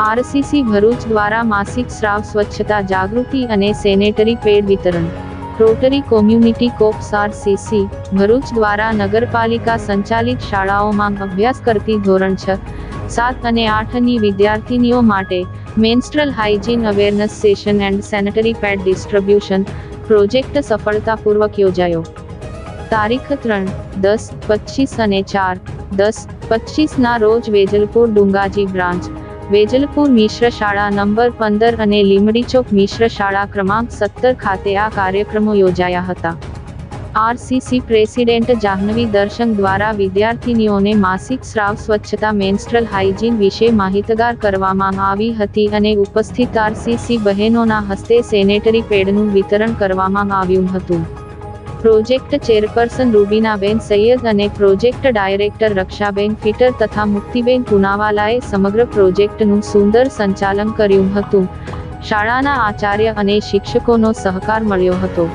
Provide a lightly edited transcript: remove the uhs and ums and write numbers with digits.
RCC Bharuch દ્વારા માસિક સ્રાવ સ્વચ્છતા જાગૃતિ અને સેનેટરી પેડ વિતરણ. Rotary community corps RCC Bharuch દ્વારા નગરપાલિકા સંચાલિત શાળાઓમાં અભ્યાસ કરતી ધોરણ 6, 7 અને 8ની વિદ્યાર્થીનીઓ માટે menstrual hygiene awareness session and sanitary pad distribution project સફળતાપૂર્વક યોજાયો. તારીખ 3, 10, 25 અને 4, 10, 25ના રોજ વેજલપુર ડુંગાજી બ્રાન્ચ, વેજલપુર મિશ્ર શાળા નંબર 15 અને લીમડી ચોક મિશ્ર શાળા ક્રમાંક 17 ખાતે આ કાર્યક્રમો યોજાયા હતા. આરસીસી પ્રેસિડેન્ટ જાહ્નવી દર્શક દ્વારા વિદ્યાર્થીનીઓને માસિક સ્રાવ સ્વચ્છતા મેન્સ્ટ્રલ હાઇજીન વિશે માહિતગાર કરવામાં આવી હતી અને ઉપસ્થિત આરસીસી બહેનોના હસ્તે સેનેટરી પેડનું વિતરણ કરવામાં આવ્યું હતું. પ્રોજેક્ટ ચેરપર્સન રૂબીનાબેન સૈયદ અને પ્રોજેક્ટ ડાયરેક્ટર રક્ષાબેન ફિટર તથા મુક્તિબેન પુનાવાલાએ સમગ્ર પ્રોજેક્ટનું સુંદર સંચાલન કર્યું હતું. શાળાના આચાર્ય અને શિક્ષકોનો સહકાર મળ્યો હતો.